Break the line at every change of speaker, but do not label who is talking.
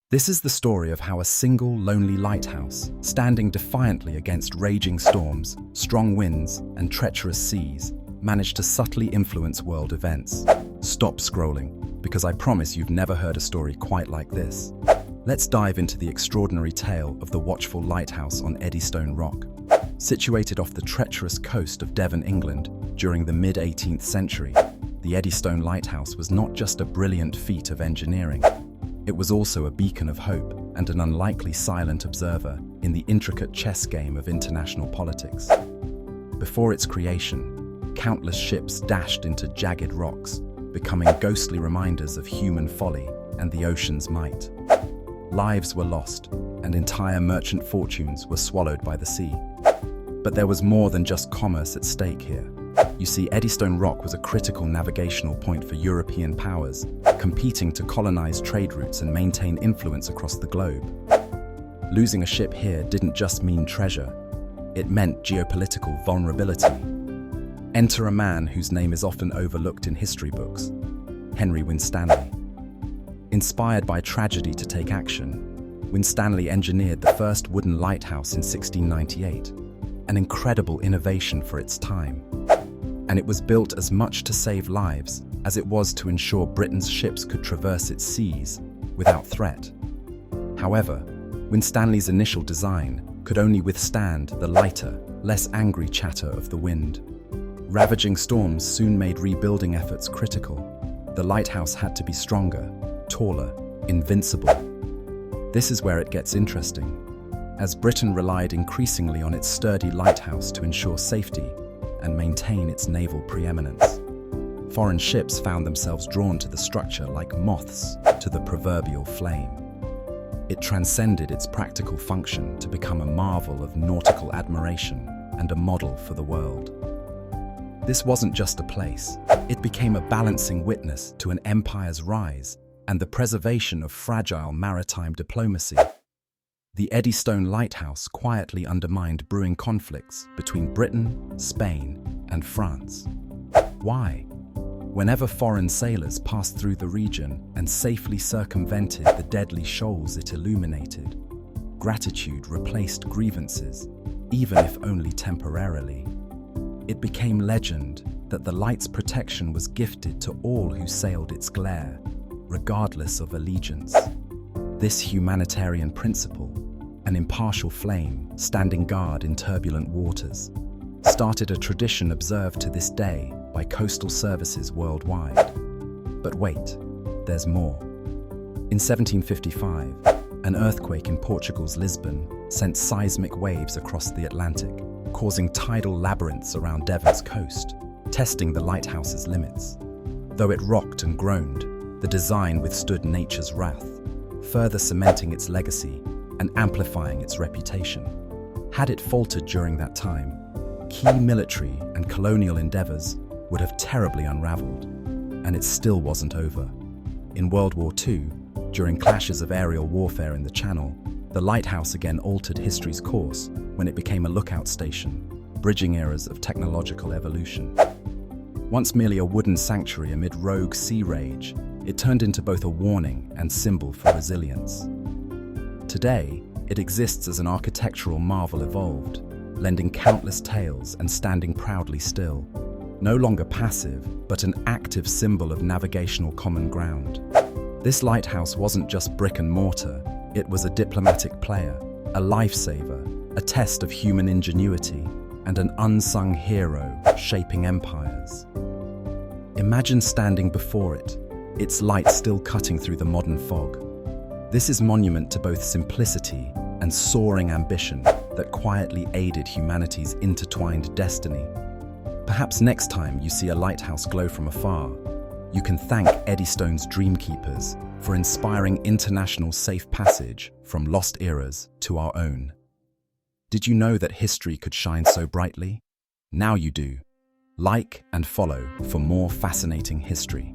This is the story of how a single, lonely lighthouse, standing defiantly against raging storms, strong winds, and treacherous seas, managed to subtly influence world events. Stop scrolling, because I promise you've never heard a story quite like this. Let's dive into the extraordinary tale of the Watchful Lighthouse on Eddystone Rock. Situated off the treacherous coast of Devon, England, during the mid-18th century, the Eddystone Lighthouse was not just a brilliant feat of engineering. It was also a beacon of hope and an unlikely silent observer in the intricate chess game of international politics. Before its creation, countless ships dashed into jagged rocks, becoming ghostly reminders of human folly and the ocean's might. Lives were lost, and entire merchant fortunes were swallowed by the sea. But there was more than just commerce at stake here. You see, Eddystone Rock was a critical navigational point for European powers, competing to colonize trade routes and maintain influence across the globe. Losing a ship here didn't just mean treasure, it meant geopolitical vulnerability. Enter a man whose name is often overlooked in history books, Henry Winstanley. Inspired by tragedy to take action, Winstanley engineered the first wooden lighthouse in 1698, an incredible innovation for its time. And it was built as much to save lives as it was to ensure Britain's ships could traverse its seas without threat. However, Winstanley's initial design could only withstand the lighter, less angry chatter of the wind. Ravaging storms soon made rebuilding efforts critical. The lighthouse had to be stronger, taller, invincible. This is where it gets interesting. As Britain relied increasingly on its sturdy lighthouse to ensure safety and maintain its naval preeminence, foreign ships found themselves drawn to the structure like moths to the proverbial flame. It transcended its practical function to become a marvel of nautical admiration and a model for the world. This wasn't just a place, it became a balancing witness to an empire's rise and the preservation of fragile maritime diplomacy. The Eddystone Lighthouse quietly undermined brewing conflicts between Britain, Spain, and France. Why? Whenever foreign sailors passed through the region and safely circumvented the deadly shoals it illuminated, gratitude replaced grievances, even if only temporarily. It became legend that the light's protection was gifted to all who sailed its glare, regardless of allegiance. This humanitarian principle, an impartial flame standing guard in turbulent waters, started a tradition observed to this day by coastal services worldwide. But wait, there's more. In 1755, an earthquake in Portugal's Lisbon sent seismic waves across the Atlantic, causing tidal labyrinths around Devon's coast, testing the lighthouse's limits. Though it rocked and groaned, the design withstood nature's wrath, further cementing its legacy and amplifying its reputation. Had it faltered during that time, key military and colonial endeavors would have terribly unraveled, and it still wasn't over. In World War II, during clashes of aerial warfare in the Channel, the lighthouse again altered history's course when it became a lookout station, bridging eras of technological evolution. Once merely a wooden sanctuary amid rogue sea rage, it turned into both a warning and symbol for resilience. Today, it exists as an architectural marvel evolved, lending countless tales and standing proudly still. No longer passive, but an active symbol of navigational common ground. This lighthouse wasn't just brick and mortar, it was a diplomatic player, a lifesaver, a test of human ingenuity, and an unsung hero shaping empires. Imagine standing before it, its light still cutting through the modern fog. This is monument to both simplicity and soaring ambition that quietly aided humanity's intertwined destiny. Perhaps next time you see a lighthouse glow from afar, you can thank Eddystone's dreamkeepers for inspiring international safe passage from lost eras to our own. Did you know that history could shine so brightly? Now you do. Like and follow for more fascinating history.